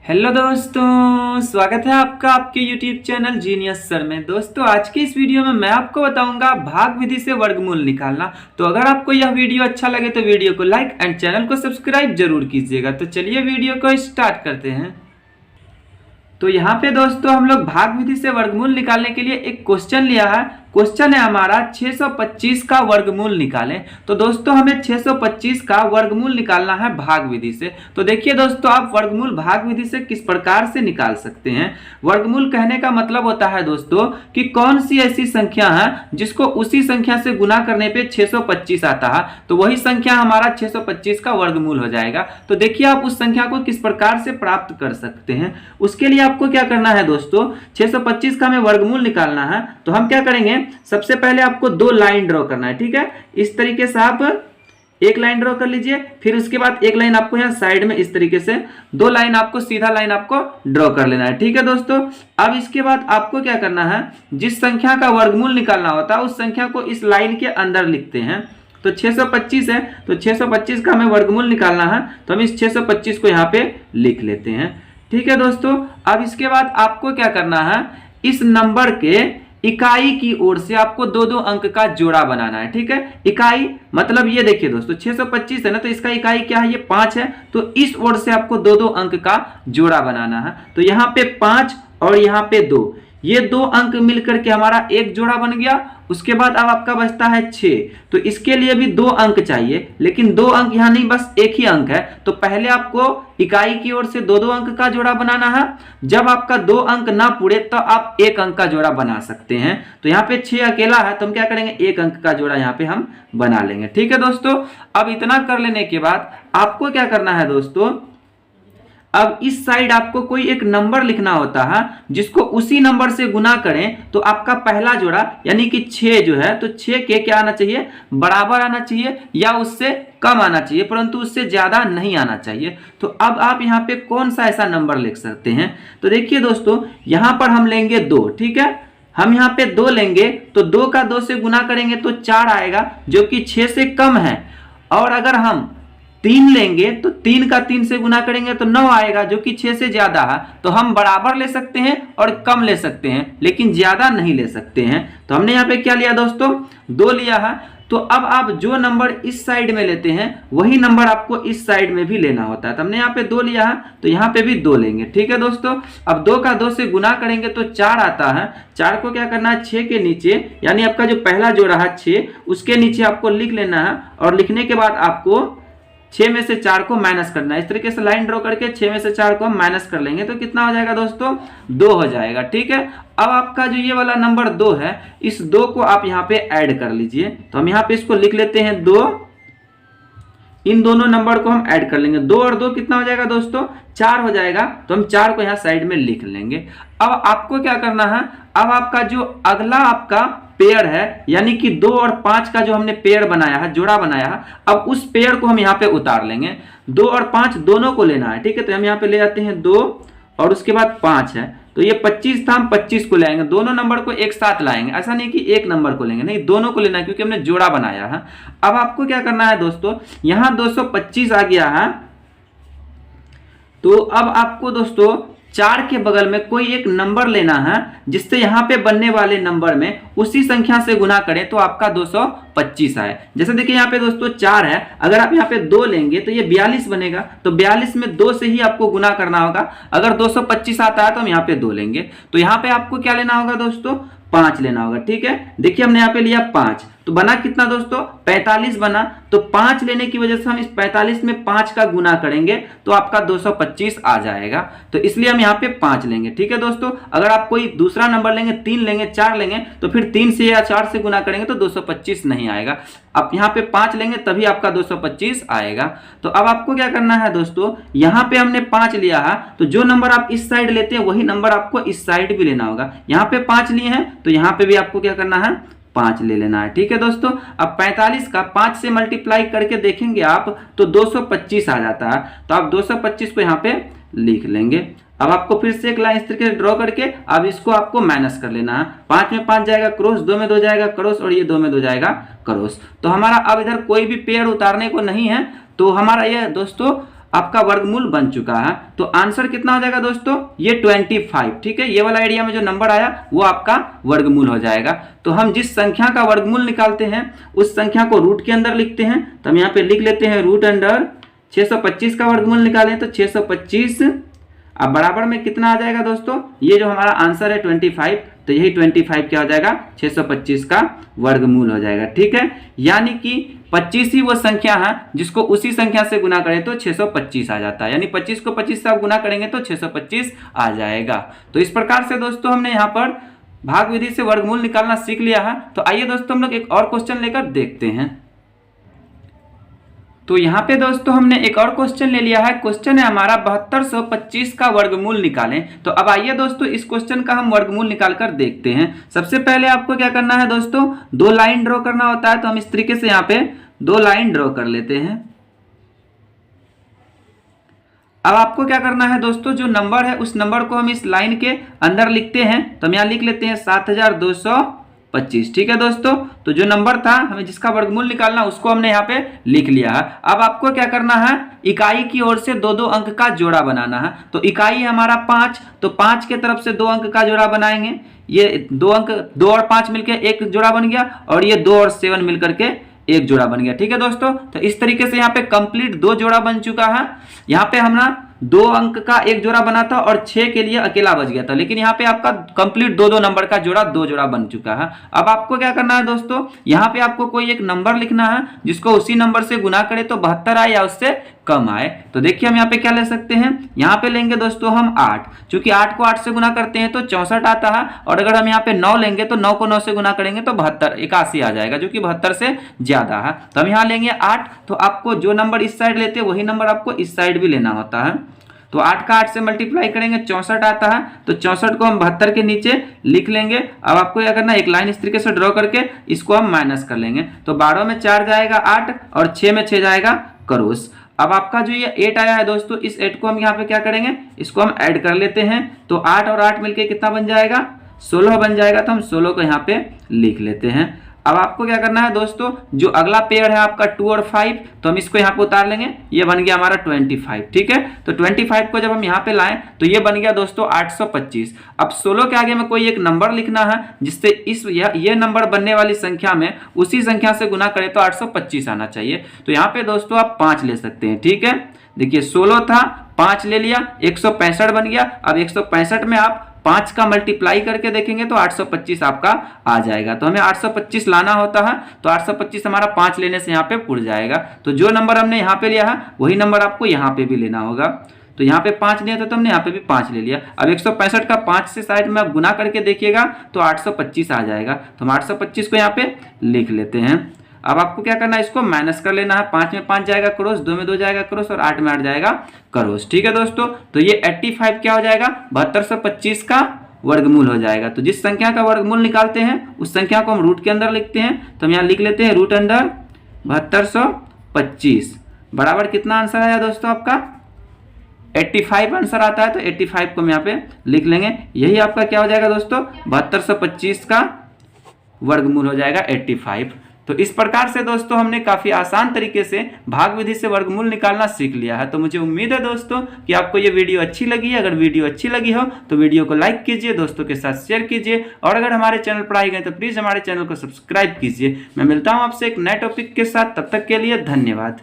Hello दोस्तों, स्वागत है आपका आपके YouTube चैनल जीनियस सर में। दोस्तों आज की इस वीडियो में मैं आपको बताऊंगा भाग विधि से वर्गमूल निकालना। तो अगर आपको यह वीडियो अच्छा लगे तो वीडियो को लाइक एंड चैनल को सब्सक्राइब जरूर कीजिएगा। तो चलिए वीडियो को स्टार्ट करते हैं। तो यहाँ पे दोस्तों हम लोग भाग विधि से वर्गमूल निकालने के लिए एक क्वेश्चन लिया है। क्वेश्चन है हमारा 625 का वर्गमूल निकालें। तो दोस्तों हमें 625 का वर्गमूल निकालना है भाग विधि से। तो देखिए दोस्तों, आप वर्गमूल भाग विधि से किस प्रकार से निकाल सकते हैं। वर्गमूल कहने का मतलब होता है दोस्तों कि कौन सी ऐसी संख्या है जिसको उसी संख्या से गुना करने पे 625 आता है, तो वही संख्या हमारा 625 का वर्गमूल हो जाएगा। तो देखिए आप उस संख्या को किस प्रकार से प्राप्त कर सकते हैं। उसके लिए आपको क्या करना है दोस्तों, 625 का हमें वर्गमूल निकालना है। तो हम क्या करेंगे, सबसे पहले आपको दो लाइन ड्रॉ करना है। ठीक है, इस तरीके से आप एक लाइन ड्रॉ कर लीजिए। फिर उसके बाद एक लाइन आपको यहाँ साइड में इस तरीके से दो लाइन आपको सीधा लाइन आपको ड्रॉ कर लेना है। ठीक है दोस्तों, अब इसके बाद आपको क्या करना है, जिस संख्या का वर्गमूल निकालना होता है उस संख्या को इस लाइन के अंदर लिखते हैं। तो 625 है, तो 625 का हमें वर्गमूल निकालना है। तो हम इस 625 को यहाँ पे लिख लेते हैं। ठीक है दोस्तों, अब इसके बाद आपको क्या करना है, इस नंबर के इकाई की ओर से आपको दो दो अंक का जोड़ा बनाना है। ठीक है, इकाई मतलब ये देखिए दोस्तों 625 है ना, तो इसका इकाई क्या है, ये 5 है। तो इस ओर से आपको दो दो अंक का जोड़ा बनाना है। तो यहाँ पे 5 और यहाँ पे 2, ये दो अंक मिलकर के हमारा एक जोड़ा बन गया। उसके बाद अब आपका बचता है 6, तो इसके लिए भी दो अंक चाहिए, लेकिन दो अंक यहाँ नहीं, बस एक ही अंक है। तो पहले आपको इकाई की ओर से दो दो अंक का जोड़ा बनाना है। जब आपका दो अंक ना पूरे तो आप एक अंक का जोड़ा बना सकते हैं। तो यहाँ पे 6 अकेला है, तो हम क्या करेंगे, एक अंक का जोड़ा यहाँ पे हम बना लेंगे। ठीक है दोस्तों, अब इतना कर लेने के बाद आपको क्या करना है दोस्तों, अब इस साइड आपको कोई एक नंबर लिखना होता है जिसको उसी नंबर से गुना करें तो आपका पहला जोड़ा यानी कि 6 जो है, तो 6 के क्या आना चाहिए, बराबर आना चाहिए या उससे कम आना चाहिए, परंतु उससे ज्यादा नहीं आना चाहिए। तो अब आप यहाँ पे कौन सा ऐसा नंबर लिख सकते हैं। तो देखिए दोस्तों, यहाँ पर हम लेंगे 2। ठीक है, हम यहाँ पे 2 लेंगे तो 2 का 2 से गुना करेंगे तो 4 आएगा, जो कि 6 से कम है। और अगर हम 3 लेंगे तो 3 का 3 से गुना करेंगे तो 9 आएगा, जो कि 6 से ज्यादा है। तो हम बराबर ले सकते हैं और कम ले सकते हैं, लेकिन ज्यादा नहीं ले सकते हैं। तो हमने यहाँ पे क्या लिया दोस्तों, 2 लिया है। तो अब आप जो नंबर इस साइड में लेते हैं वही नंबर आपको इस साइड में भी लेना होता है। तो हमने यहाँ पे 2 लिया है, तो यहाँ पे भी 2 लेंगे। ठीक है दोस्तों, अब 2 का 2 से गुना करेंगे तो 4 आता है। 4 को क्या करना है, 6 के नीचे यानी आपका जो पहला जोड़ा है 6, उसके नीचे आपको लिख लेना है। और लिखने के बाद आपको 6 में से 4 को माइनस करना है। इस तरीके से लाइन ड्रॉ करके 6 में से 4 को हम माइनस कर लेंगे तो कितना हो जाएगा दोस्तों, 2 हो जाएगा। ठीक है, अब आपका जो ये वाला नंबर 2 है, इस 2 को आप यहाँ पे ऐड कर लीजिए। तो हम यहाँ पे इसको लिख लेते हैं 2। इन दोनों नंबर को हम ऐड कर लेंगे। 2 और 2 कितना हो जाएगा दोस्तों, 4 हो जाएगा। तो हम 4 को यहाँ साइड में लिख लेंगे। अब आपको क्या करना है, अब आपका जो अगला आपका पेयर है यानी कि 2 और 5 का जो हमने पेयर बनाया है, जोड़ा बनाया है, अब उस पेयर को हम यहाँ पे उतार लेंगे। 2 और 5 दोनों को लेना है। ठीक है, तो हम यहाँ पे ले जाते हैं 2 और उसके बाद 5 है, तो ये 25 था, हम 25 को लाएंगे। दोनों नंबर को एक साथ लाएंगे, ऐसा नहीं कि एक नंबर को लेंगे, नहीं, दोनों को लेना है क्योंकि हमने जोड़ा बनाया है। अब आपको क्या करना है दोस्तों, यहाँ 225 आ गया है। तो अब आपको दोस्तों 4 के बगल में कोई एक नंबर लेना है जिससे यहाँ पे बनने वाले नंबर में उसी संख्या से गुना करें तो आपका 225 आए। जैसे देखिए यहाँ पे दोस्तों 4 है, अगर आप यहाँ पे 2 लेंगे तो ये 42 बनेगा। तो 42 में 2 से ही आपको गुना करना होगा। अगर 225 आता है तो हम यहाँ पे 2 लेंगे। तो यहाँ पे आपको क्या लेना होगा दोस्तों, 5 लेना होगा। ठीक है, देखिए हमने यहाँ पे लिया 5, तो बना कितना दोस्तों, 45 बना। तो 5 लेने की वजह से हम इस 45 में 5 का गुना करेंगे तो आपका 225 आ जाएगा। तो इसलिए हम यहाँ पे 5 लेंगे। ठीक है दोस्तों, अगर आप कोई दूसरा नंबर लेंगे, 3 लेंगे, 4 लेंगे, तो फिर 3 से या 4 से गुना करेंगे तो 225 नहीं आएगा। आप यहाँ पे 5 लेंगे तभी आपका 225 आएगा। तो अब आपको क्या करना है दोस्तों, यहाँ पे हमने 5 लिया है, तो जो नंबर आप इस साइड लेते हैं वही नंबर आपको इस साइड भी लेना होगा। यहाँ पे 5 लिए हैं तो यहाँ पे भी आपको क्या करना है, 5 ले लेना है। ठीक है दोस्तों, अब 45 का 5 से मल्टीप्लाई करके देखेंगे आप तो 225 आ जाता है। तो आप 225 को यहाँ पे लिख लेंगे। अब आपको फिर से एक लाइन इस तरीके से ड्रॉ करके अब इसको आपको माइनस कर लेना है। 5 में 5 जाएगा क्रॉस, 2 में 2 जाएगा क्रॉस और ये 2 में 2 जाएगा क्रॉस। तो हमारा अब इधर कोई भी पेड़ उतारने को नहीं है। तो हमारा ये दोस्तों आपका वर्गमूल बन चुका है। तो आंसर कितना हो जाएगा दोस्तों, ये 25, ठीक है। ये वाला एरिया में जो नंबर आया वो आपका वर्गमूल हो जाएगा। तो हम जिस संख्या का वर्गमूल निकालते हैं उस संख्या को रूट के अंदर लिखते हैं। तो हम यहाँ पे लिख लेते हैं रूट अंडर 625 का वर्गमूल निकालें तो 625। अब बराबर में कितना आ जाएगा दोस्तों, ये जो हमारा आंसर है 25, तो यही 25 क्या हो जाएगा, 625 का वर्गमूल हो जाएगा, ठीक है। यानी कि 25 ही वो संख्या है जिसको उसी संख्या से गुना करें तो 625 आ जाता है। यानी 25 को 25 से आप गुना करेंगे तो 625 आ जाएगा। तो इस प्रकार से दोस्तों हमने यहाँ पर भाग विधि से वर्गमूल निकालना सीख लिया है। तो आइए दोस्तों हम लोग एक और क्वेश्चन लेकर देखते हैं। तो यहाँ पे दोस्तों हमने एक और क्वेश्चन ले लिया है। क्वेश्चन है हमारा 7225 का वर्गमूल निकालें। तो अब आइए दोस्तों इस क्वेश्चन का हम वर्गमूल निकाल कर देखते हैं। सबसे पहले आपको क्या करना है दोस्तों, 2 लाइन ड्रॉ करना होता है। तो हम इस तरीके से यहाँ पे 2 लाइन ड्रॉ कर लेते हैं। अब आपको क्या करना है दोस्तों, जो नंबर है उस नंबर को हम इस लाइन के अंदर लिखते हैं। तो हम यहाँ लिख लेते हैं 7225, ठीक है दोस्तों। तो जो नंबर था हमें जिसका वर्गमूल निकालना उसको हमने यहाँ पे लिख लिया है। अब आपको क्या करना है, इकाई की ओर से 2-2 अंक का जोड़ा बनाना है। तो इकाई है हमारा 5, तो 5 के तरफ से 2 अंक का जोड़ा बनाएंगे। ये 2 अंक 2 और 5 मिलकर एक जोड़ा बन गया, और ये 2 और 7 मिलकर के एक जोड़ा बन गया, ठीक है दोस्तों। तो इस तरीके से यहाँ पे कंप्लीट 2 जोड़ा बन चुका है। यहाँ पे हमारा 2 अंक का एक जोड़ा बना था और 6 के लिए अकेला बच गया था, लेकिन यहाँ पे आपका कंप्लीट 2-2 नंबर का जोड़ा 2 जोड़ा बन चुका है। अब आपको क्या करना है दोस्तों, यहाँ पे आपको कोई एक नंबर लिखना है जिसको उसी नंबर से गुना करे तो 72 आए या उससे कम आए। तो देखिए हम यहाँ पे क्या ले सकते हैं, यहाँ पे लेंगे दोस्तों हम 8, क्योंकि 8 को 8 से गुना करते हैं तो 64 आता है। और अगर हम यहाँ पे 9 लेंगे तो 9 को 9 से गुना करेंगे तो 81 आ जाएगा, जो कि 72 से ज्यादा है। तो हम यहाँ लेंगे 8। तो आपको जो नंबर इस साइड लेते हैं वही नंबर आपको इस साइड भी लेना होता है। तो 8 का 8 से मल्टीप्लाई करेंगे 64 आता है। तो 64 को हम 72 के नीचे लिख लेंगे। अब आपको क्या करना है, एक लाइन इस तरीके से ड्रॉ करके इसको हम माइनस कर लेंगे। तो 12 में 4 जाएगा 8 और 6 में 6 जाएगा क्रोस। अब आपका जो ये 8 आया है दोस्तों, इस 8 को हम यहाँ पे क्या करेंगे, इसको हम ऐड कर लेते हैं। तो 8 और 8 मिलके कितना बन जाएगा, 16 बन जाएगा। तो हम 16 को यहाँ पे लिख लेते हैं। अब आपको क्या करना है दोस्तों, जो अगला पेयर है आपका 2 और 5, तो हम इसको यहाँ पे उतार लेंगे। ये बन गया हमारा 25, ठीक है। तो 25 को जब हम यहाँ पे लाएं तो ये बन गया दोस्तों 825। अब 16 के आगे में कोई एक नंबर लिखना है जिससे ये नंबर बनने वाली संख्या में उसी संख्या से गुना करें तो 825 आना चाहिए। तो यहाँ पे दोस्तों आप 5 ले सकते हैं, ठीक है। देखिए 16 था, 5 ले लिया, 165 बन गया। अब 165 में आप 5 का मल्टीप्लाई करके देखेंगे तो 825 आपका आ जाएगा। तो हमें 825 लाना होता है। तो 825 हमारा 5 लेने से यहाँ पे पुर जाएगा। तो जो नंबर हमने यहाँ पे लिया है वही नंबर आपको यहाँ पे भी लेना होगा। तो यहाँ पे 5 लिया था तो हमने यहाँ पे भी 5 ले लिया। अब 165 का 5 से साइड में आप गुना करके देखिएगा तो 825 आ जाएगा। तो हम 825 को यहाँ पे लिख लेते हैं। अब आपको क्या करना है, इसको माइनस कर लेना है। 5 में 5 जाएगा क्रोस, 2 में 2 जाएगा क्रोस और 8 में 8 जाएगा क्रोस, ठीक है दोस्तों। तो ये 85 क्या हो जाएगा, 7225 का वर्गमूल हो जाएगा। तो जिस संख्या का वर्गमूल निकालते हैं उस संख्या को हम रूट के अंदर लिखते हैं। तो हम यहाँ लिख लेते हैं रूट अंडर 7225 बराबर कितना आंसर आया दोस्तों आपका, 85 आंसर आता है। तो 85 को हम यहाँ पे लिख लेंगे। यही आपका क्या हो जाएगा दोस्तों, 7225 का वर्गमूल हो जाएगा 85। तो इस प्रकार से दोस्तों हमने काफी आसान तरीके से भाग विधि से वर्गमूल निकालना सीख लिया है। तो मुझे उम्मीद है दोस्तों कि आपको ये वीडियो अच्छी लगी है। अगर वीडियो अच्छी लगी हो तो वीडियो को लाइक कीजिए, दोस्तों के साथ शेयर कीजिए, और अगर हमारे चैनल पर आए गए तो प्लीज हमारे चैनल को सब्सक्राइब कीजिए। मैं मिलता हूं आपसे एक नए टॉपिक के साथ, तब तक के लिए धन्यवाद।